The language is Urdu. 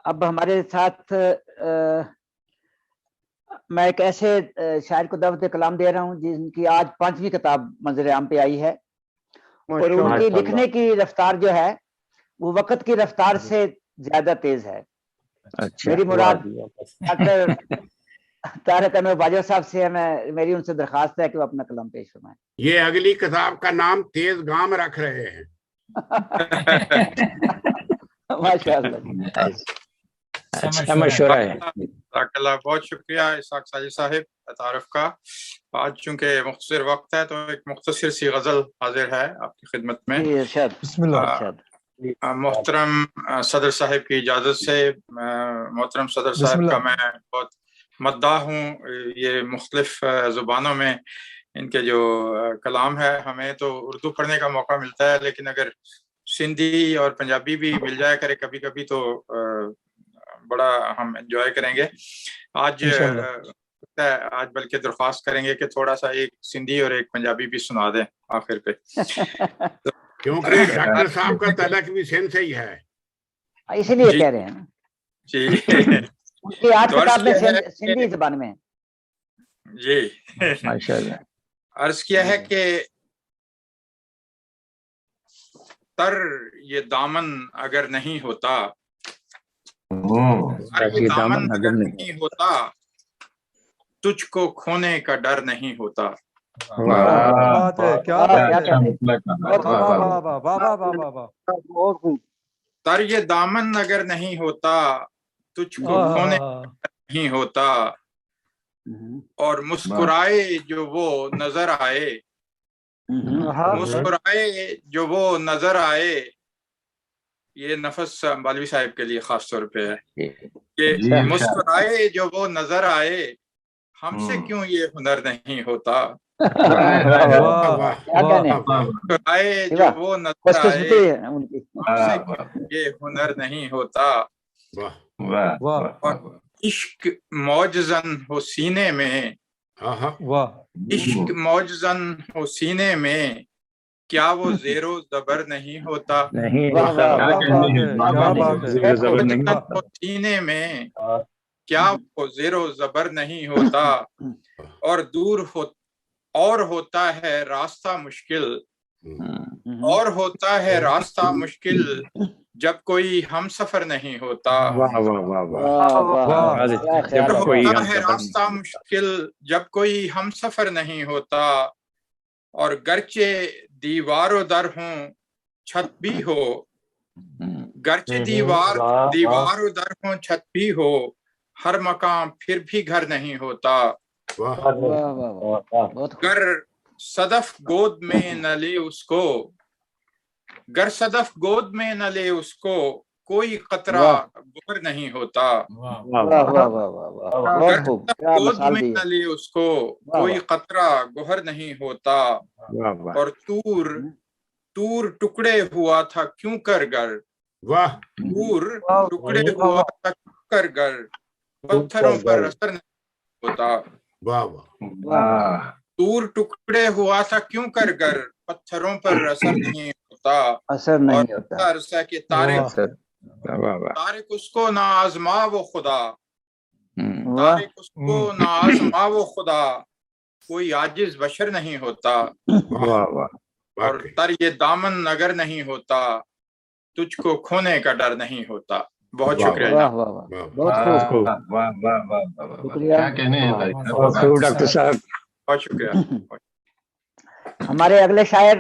اب ہمارے ساتھ میں ایک ایسے شاعر کو دعوت کلام دے رہا ہوں جن کی آج 5ویں کتاب منظر عام پہ آئی ہے، اور ان کی لکھنے کی رفتار جو ہے وہ وقت کی رفتار سے زیادہ تیز ہے۔ میری مراد ڈاکٹر طارق انور باجوہ صاحب سے ہے، میری ان سے درخواست ہے کہ وہ اپنا کلام پیش فرمائیں۔ یہ اگلی کتاب کا نام تیز گام رکھ رہے ہیں۔ ماشاء اللہ، اچھا مشورہ ہے۔ بہت شکریہ اسحاق ساجد صاحب تعارف کا۔ آج چونکہ مختصر وقت ہے تو ایک مختصر سی غزل حاضر ہے آپ کی خدمت میں۔ بسم اللہ۔ محترم صدر صاحب کی اجازت سے، محترم صدر صاحب کا میں بہت مداح ہوں۔ یہ مختلف زبانوں میں ان کے جو کلام ہے، ہمیں تو اردو پڑھنے کا موقع ملتا ہے، لیکن اگر سندھی اور پنجابی بھی مل جائے کرے کبھی کبھی تو بڑا ہم انجوائے کریں گے۔ آج بلکہ درخواست کریں گے کہ تھوڑا سا ایک سندھی اور ایک پنجابی بھی سنا دیں آخر پہ، کیونکہ ڈاکٹر صاحب کا تعلق بھی سندھ سے ہی ہے، اسی لیے کہہ رہے ہیں جی۔ ان کی آج کتاب میں سندھی زبان میں جی ماشاءاللہ۔ عرض کیا ہے کہ تر یہ دامن اگر نہیں ہوتا، یہ دامن اگر نہیں ہوتا، تجھ کو کھونے کا ڈر نہیں ہوتا۔ تر یہ دامن اگر نہیں ہوتا، تجھ کو کھونے کا ڈر نہیں ہوتا، اور مسکرائے جو وہ نظر آئے، مسکرائے جو وہ نظر آئے، یہ نفس بالوی صاحب کے لیے خاص طور پہ ہے کہ مسکرائے جو وہ نظر آئے، ہم سے کیوں یہ ہنر نہیں ہوتا۔ مسکرائے جو وہ نظر آئے، ہم سے کیوں یہ ہنر نہیں ہوتا۔ اور عشق موج زن ہو سینے میں، عشق موج زن ہو سینے میں، کیا وہ زیر و زبر نہیں ہوتا۔ سینے میں کیا وہ زیر و زبر نہیں ہوتا۔ اور اور ہوتا ہے راستہ مشکل، اور ہوتا ہے راستہ مشکل، جب کوئی ہم سفر نہیں ہوتا۔ جب ہوتا ہے راستہ مشکل، جب کوئی ہم سفر نہیں ہوتا۔ اور گرچہ دیوار و در ہوں چھت بھی ہو، گرچہ دیوار و در ہوں چھت بھی ہو، ہر مقام پھر بھی گھر نہیں ہوتا۔ گر صدف گود میں نہ لے اس کو، گر صدف گود میں نہ لے اس کو، کوئی قطرہ گہر نہیں ہوتا۔ گر صدف گود میں نہ لے اس کو، کوئی قطرہ گہر نہیں ہوتا۔ اور تور ٹکڑے ہوا تھا کیوں کر گر، تور ٹکڑے ہوا تھا کیوں کر گر، پتھروں پر اثر نہیں ہوتا۔ تور ٹکڑے ہوا تھا کیوں کر گر، پتھروں پر اثر نہیں ہوتا۔ اور عرصہ کہ تارک اس کو نہ آزما وہ خدا، تارک اس کو نہ آزما وہ خدا، کوئی عاجز بشر نہیں ہوتا۔ اور تر یہ دامن اگر نہیں ہوتا، تجھ کو کھونے کا ڈر نہیں ہوتا۔ بہت شکریہ۔ بہت خوب، کیا کہنے ہیں ڈاکٹر صاحب، بہت شکریہ۔ ہمارے اگلے شاعر